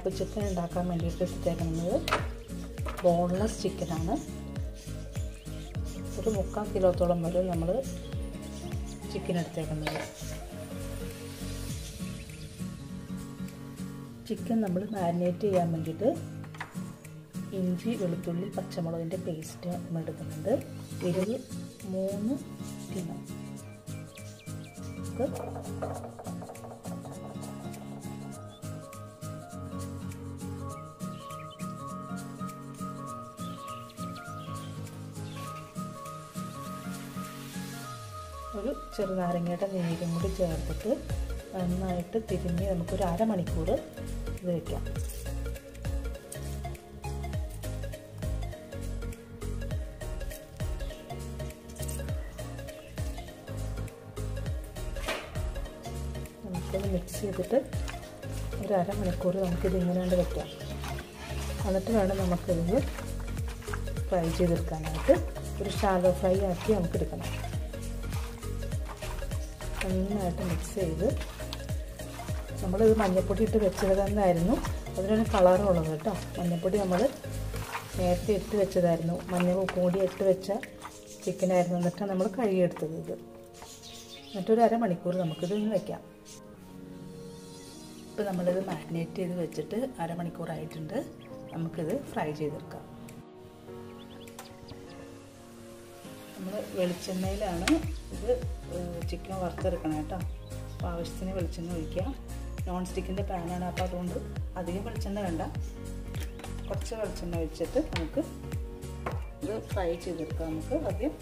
അപ്പോൾ ചിക്കൻ ഉണ്ടാക്കാൻ വേണ്ടിയിട്ട് എടുത്തേക്കുന്നത് ബോൺലെസ് ചിക്കനാണ്. ഒരു 3/4 കിലോത്തോളം വരെ നമ്മൾ ചിക്കൻ എടുത്തേക്കുന്നത്. ചിക്കൻ നമ്മൾ മാരിനേറ്റ് ചെയ്യാൻ വേണ്ടിയിട്ട് ഇഞ്ചി, വെളുത്തുള്ളി, പച്ചമുളകിൻ്റെ പേസ്റ്റ് നമ്മൾ എടുക്കുന്നുണ്ട്. ഇത് 3 ടീന്. ഒരു ചെറുനാരങ്ങയുടെ നീരും കൂടി ചേർത്തിട്ട് നന്നായിട്ട് തിരിഞ്ഞ് നമുക്കൊരു അരമണിക്കൂർ ഇത് വയ്ക്കാം. നമുക്കൊന്ന് മിക്സ് ചെയ്തിട്ട് ഒരു അരമണിക്കൂർ നമുക്കിത് ഇങ്ങനെ വയ്ക്കാം. എന്നിട്ട് വേണം നമുക്കിത് ഫ്രൈ ചെയ്തെടുക്കാനായിട്ട്. ഒരു ഷാലോ ഫ്രൈ ആക്കി നമുക്കെടുക്കണം. നന്നായിട്ട് മിക്സ് ചെയ്ത് നമ്മളിത് മഞ്ഞൾപ്പൊടി ഇട്ട് വെച്ചത് തന്നെയായിരുന്നു. അതിനൊരു കളറുള്ളത് കേട്ടോ. മഞ്ഞൾപ്പൊടി നമ്മൾ നേരത്തെ ഇട്ട് വെച്ചതായിരുന്നു. മഞ്ഞൾ ഉപ്പും കൂടി ഇട്ട് വെച്ച ചിക്കനായിരുന്നു. എന്നിട്ടാണ് നമ്മൾ കഴുകിയെടുത്തത്. ഇത് എന്നിട്ടൊരു അരമണിക്കൂർ നമുക്കിത് ഇന്ന് വയ്ക്കാം. ഇപ്പോൾ നമ്മളിത് മാരിനേറ്റ് ചെയ്ത് വെച്ചിട്ട് അരമണിക്കൂറായിട്ടുണ്ട്. നമുക്കിത് ഫ്രൈ ചെയ്തെടുക്കാം. നമ്മൾ വെളിച്ചെണ്ണയിലാണ് ഇത് ചിക്കൻ വറുത്തെടുക്കണം കേട്ടോ. അപ്പോൾ ആവശ്യത്തിന് വെളിച്ചെണ്ണ ഒഴിക്കുക. നോൺ സ്റ്റിക്കിൻ്റെ പാനാണ്, അപ്പോൾ അതുകൊണ്ട് അധികം വെളിച്ചെണ്ണ വേണ്ട. കുറച്ച് വെളിച്ചെണ്ണ ഒഴിച്ചിട്ട് നമുക്ക് ഇത് ഫ്രൈ ചെയ്തെടുക്കാം. നമുക്ക് ആദ്യം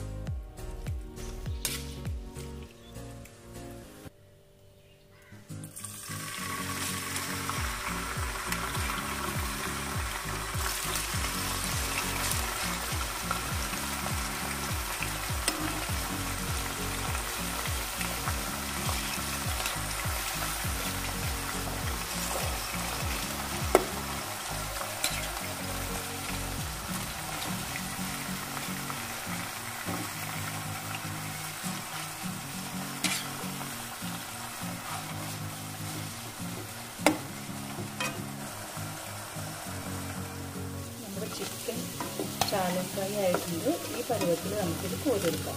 ചിക്കൻ ഷാലോ ഫ്രൈ ആയിട്ടുണ്ട്. ഈ പരുവത്തിൽ നമുക്കിത് കോരിയെടുക്കാം.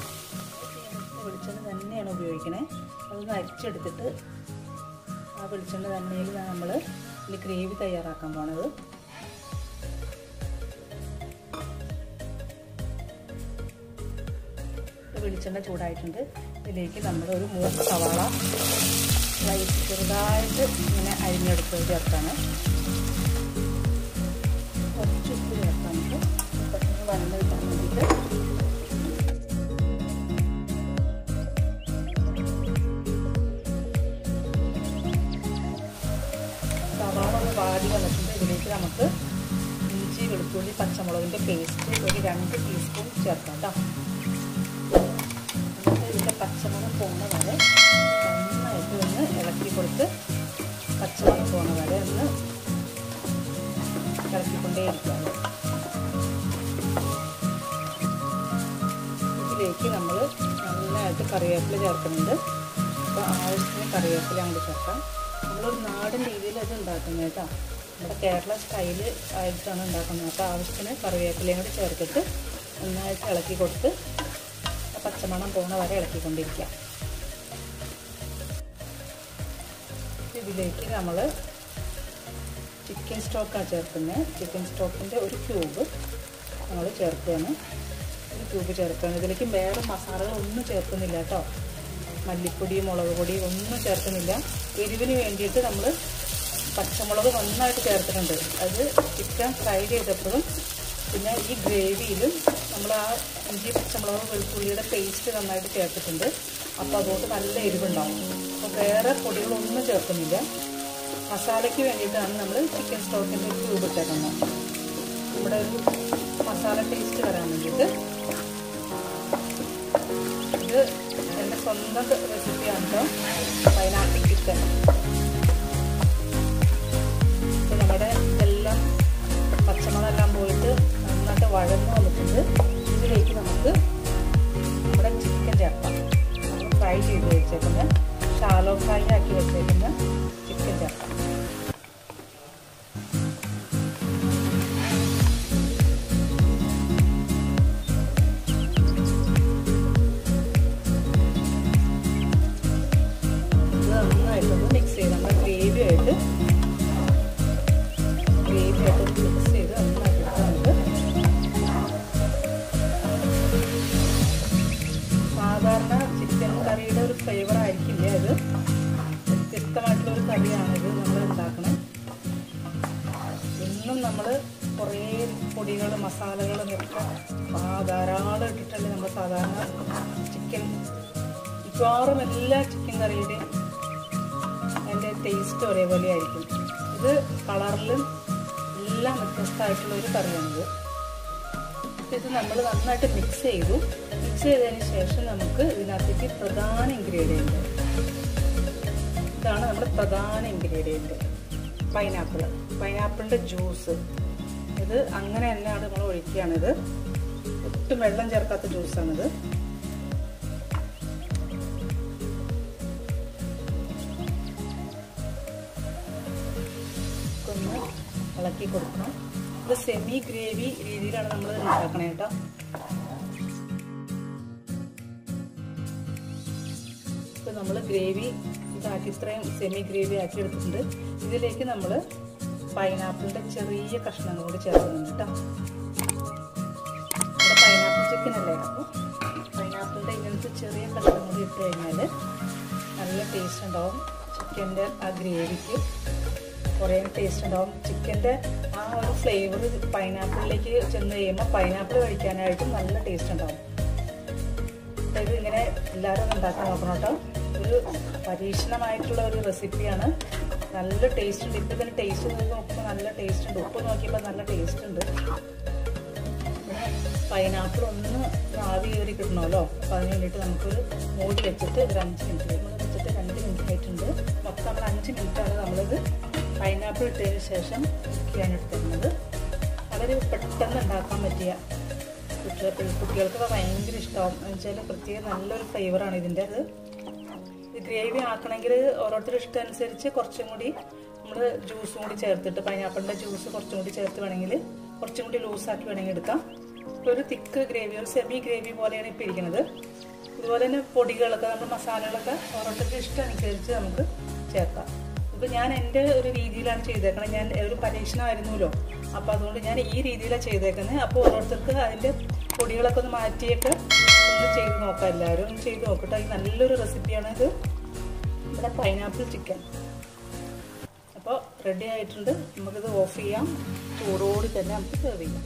വെളിച്ചെണ്ണ തന്നെയാണ് ഉപയോഗിക്കണേ. അതൊന്ന് അരിച്ചെടുത്തിട്ട് ആ വെളിച്ചെണ്ണ തന്നെയിൽ നമ്മൾ ഇതിൽ ഗ്രേവി തയ്യാറാക്കാൻ പോണത്. വെളിച്ചെണ്ണ ചൂടായിട്ടുണ്ട്. ഇതിലേക്ക് നമ്മൾ ഒരു 3 സവാള ചെറുതായിട്ട് ഇങ്ങനെ അരിഞ്ഞെടുത്ത് ചേർത്താണ്. കുറച്ച് ഉപ്പ് ചേർക്കാം. നമുക്ക് പെട്ടെന്ന് വഴന്ന് കിട്ടാൻ വേണ്ടിയിട്ട്. സവാള ഒന്ന് വാടി വന്നിട്ടുണ്ട്. ഇതിലേക്ക് നമുക്ക് ഇഞ്ചി, വെളുത്തുള്ളി, പച്ചമുളകിൻ്റെ പേസ്റ്റ് ഒരു 2 ടീസ്പൂൺ ചേർക്കാം കേട്ടോ. എന്നിട്ട് ഇതിൻ്റെ പച്ചമുളക് പോകുന്ന വരെ നന്നായിട്ട് ഒന്ന് ഇളക്കി കൊടുത്ത് പച്ചമുളക് പോകുന്ന വരെ ഒന്ന് ഇളക്കിക്കൊണ്ടേയിരിക്കുകയാണ്. ഇതിലേക്ക് നമ്മൾ നന്നായിട്ട് കറിവേപ്പില ചേർക്കുന്നുണ്ട്. അപ്പോൾ ആവശ്യത്തിന് കറിവേപ്പില അങ്ങോട്ട് ചേർക്കാം. നമ്മളൊരു നാടൻ രീതിയിൽ അത് ഉണ്ടാക്കുന്നത് കേട്ടോ. നമ്മുടെ കേരള സ്റ്റൈൽ ആയിട്ടാണ് ഉണ്ടാക്കുന്നത്. അപ്പോൾ ആവശ്യത്തിന് കറിവേപ്പിലയും കൂടി ചേർത്തിട്ട് നന്നായിട്ട് ഇളക്കി കൊടുത്ത് പച്ചമണം പോകുന്ന വരെ ഇളക്കിക്കൊണ്ടിരിക്കാം. ഇതിലേക്ക് നമ്മൾ ചിക്കൻ സ്റ്റോക്കാണ് ചേർക്കുന്നത്. ചിക്കൻ സ്റ്റോക്കിൻ്റെ ഒരു ക്യൂബ് നമ്മൾ ചേർക്കുകയാണ്. ഒരു ക്യൂബ് ചേർക്കുകയാണ്. ഇതിലേക്ക് വേറെ മസാലകളൊന്നും ചേർക്കുന്നില്ല കേട്ടോ. മല്ലിപ്പൊടി, മുളക് പൊടി ഒന്നും ചേർക്കുന്നില്ല. എരിവിന് വേണ്ടിയിട്ട് നമ്മൾ പച്ചമുളക് നന്നായിട്ട് ചേർത്തിട്ടുണ്ട്. അത് ചിക്കൻ ഫ്രൈ ചെയ്തപ്പോഴും പിന്നെ ഈ ഗ്രേവിയിലും നമ്മൾ ആ ഇഞ്ചി, പച്ചമുളക്, വെളുത്തുള്ളിയുടെ പേസ്റ്റ് നന്നായിട്ട് ചേർത്തിട്ടുണ്ട്. അപ്പോൾ അതുകൊണ്ട് നല്ല എരിവുണ്ടാവും. അപ്പോൾ വേറെ പൊടികളൊന്നും ചേർക്കുന്നില്ല. മസാലയ്ക്ക് വേണ്ടിയിട്ടാണ് നമ്മൾ ചിക്കൻ സ്റ്റോക്കിൻ്റെ ഒരു ക്യൂബ് ഇട്ടേക്കുന്നത്. നമ്മുടെ ഒരു മസാല ടേസ്റ്റ് വരാൻ വേണ്ടിയിട്ട്. ഇത് എൻ്റെ സ്വന്തം റെസിപ്പിയാണ് കേട്ടോ. Pineapple chicken. അപ്പോൾ നമ്മുടെ ഇതെല്ലാം പച്ചമുളകെല്ലാം പോയിട്ട് നന്നായിട്ട് വഴന്ന് വന്നിട്ടുണ്ട്. ഇതിലേക്ക് നമുക്ക് നമ്മുടെ ചിക്കൻ ചേർക്കാം. നമ്മൾ ഫ്രൈ ചെയ്ത് വെച്ചേക്കുന്ന ഷാലോ ഫ്രൈ ആക്കി വെച്ചേക്കുന്ന ചിക്കൻ ചേർക്കാം. പൊടികളും മസാലകളും ഒക്കെ ധാരാളം ഇട്ടിട്ടുണ്ട്. നമ്മൾ സാധാരണ ചിക്കൻ മിക്കവാറും എല്ലാ ചിക്കൻ കറിയുടെയും അതിൻ്റെ ടേസ്റ്റ് ഒരേപോലെ ആയിരിക്കും. ഇത് കളറിലും എല്ലാം വ്യത്യസ്തമായിട്ടുള്ള ഒരു കറിയാണിത്. ഇത് നമ്മൾ നന്നായിട്ട് മിക്സ് ചെയ്തതിന് ശേഷം നമുക്ക് ഇതിനകത്തേക്ക് പ്രധാന ഇൻഗ്രീഡിയൻറ്റ്, ഇതാണ് നമ്മുടെ പ്രധാന ഇൻഗ്രീഡിയൻറ്റ്, പൈനാപ്പിളിൻ്റെ ജ്യൂസ്. ഇത് അങ്ങനെ തന്നെയാണ് നമ്മൾ ഒഴിക്കുകയാണിത്. ഒട്ടും വെള്ളം ചേർക്കാത്ത ജ്യൂസാണിത്. ഒന്ന് ഇളക്കി കൊടുക്കണം. ഇത് സെമി ഗ്രേവി രീതിയിലാണ് നമ്മൾ ഉണ്ടാക്കണേ കേട്ടോ. ഇപ്പം നമ്മൾ ഗ്രേവി ഇതാക്കി ഇത്രയും സെമി ഗ്രേവി ആക്കി എടുത്തിട്ടുണ്ട്. ഇതിലേക്ക് നമ്മൾ പൈനാപ്പിളിൻ്റെ ചെറിയ കഷ്ണങ്ങൾ കൂടി ചേർക്കുന്നുണ്ട് കേട്ടോ. ഇവിടെ പൈനാപ്പിൾ ചിക്കൻ അല്ലേ, അപ്പോൾ പൈനാപ്പിളിൻ്റെ ഇങ്ങനത്തെ ചെറിയ കഷ്ണം കൂടി ഇട്ട് കഴിഞ്ഞാൽ നല്ല ടേസ്റ്റ് ഉണ്ടാവും. ചിക്കൻ്റെ ആ ഗ്രേവിക്ക് കുറേ ടേസ്റ്റ് ഉണ്ടാവും. ചിക്കൻ്റെ ആ ഒരു ഫ്ലേവർ പൈനാപ്പിളിലേക്ക് ചെന്ന് കഴിയുമ്പോൾ പൈനാപ്പിൾ കഴിക്കാനായിട്ടും നല്ല ടേസ്റ്റ് ഉണ്ടാവും. ഇത് ഇങ്ങനെ എല്ലാവരും ഉണ്ടാക്കാൻ നോക്കണം കേട്ടോ. ഒരു പരീക്ഷണമായിട്ടുള്ള ഒരു റെസിപ്പിയാണ്. നല്ല ടേസ്റ്റ് ഉണ്ട്. ഇപ്പം ഇതിന് ടേസ്റ്റ് നോക്കുമ്പോൾ നല്ല ടേസ്റ്റ് ഉണ്ട്. ഉപ്പ് നോക്കിയപ്പോൾ നല്ല ടേസ്റ്റ് ഉണ്ട്. പൈനാപ്പിൾ ഒന്ന് ആവി കയറി കിട്ടണമല്ലോ. അപ്പോൾ അതിന് വേണ്ടിയിട്ട് നമുക്കൊരു മൂടി വെച്ചിട്ട് ഒരു 5 മിനിറ്റ് വെച്ചിട്ട് 2 മിനിറ്റ് ആയിട്ടുണ്ട്. മൊത്തം നമ്മൾ 5 മിനിറ്റാണ് നമ്മളിത് പൈനാപ്പിൾ ഇട്ടതിന് ശേഷം കുക്ക് തരുന്നത്. വളരെ പെട്ടെന്ന് ഉണ്ടാക്കാൻ പറ്റിയ കുട്ടികൾക്കൊക്കെ ഭയങ്കര ഇഷ്ടമാവും. എന്ന് വെച്ചാൽ പ്രത്യേക നല്ലൊരു ഫ്ലേവറാണ് ഇതിൻ്റെ. ഇത് ഗ്രേവി ആക്കണമെങ്കിൽ ഓരോരുത്തരുടെ ഇഷ്ടം അനുസരിച്ച് കുറച്ചും കൂടി നമ്മൾ ജ്യൂസും കൂടി ചേർത്തിട്ട് പൈനാപ്പിളിൻ്റെ ജ്യൂസ് കുറച്ചും കൂടി ചേർത്ത് വേണമെങ്കിൽ കുറച്ചും കൂടി ലൂസാക്കി വേണമെങ്കിൽ എടുക്കാം. ഇപ്പോൾ ഒരു തിക്ക് ഗ്രേവി, ഒരു സെമി ഗ്രേവി പോലെയാണ് ഇപ്പോൾ ഇരിക്കുന്നത്. ഇതുപോലെ തന്നെ പൊടികളൊക്കെ നമ്മൾ മസാലകളൊക്കെ ഓരോരുത്തരുടെ ഇഷ്ടം അനുസരിച്ച് നമുക്ക് ചേർക്കാം. ഇപ്പോൾ ഞാൻ എൻ്റെ ഒരു രീതിയിലാണ് ചെയ്തേക്കുന്നത്. ഞാൻ ഒരു പരീക്ഷണമായിരുന്നല്ലോ, അപ്പോൾ അതുകൊണ്ട് ഞാൻ ഈ രീതിയിലാണ് ചെയ്തേക്കുന്നത്. അപ്പോൾ ഓരോരുത്തർക്ക് അതിൻ്റെ പൊടികളൊക്കെ ഒന്ന് മാറ്റിയൊക്കെ ഒന്ന് ചെയ്ത് നോക്കാം. എല്ലാവരും ഒന്ന് ചെയ്ത് നോക്കട്ടെ. ഇത് നല്ലൊരു റെസിപ്പിയാണ് ഇത്, ഇവിടെ പൈനാപ്പിൾ ചിക്കൻ. അപ്പോൾ റെഡി ആയിട്ടുണ്ട്. നമുക്കിത് ഓഫ് ചെയ്യാം. ചൂടോടി തന്നെ നമുക്ക് സെർവ് ചെയ്യാം.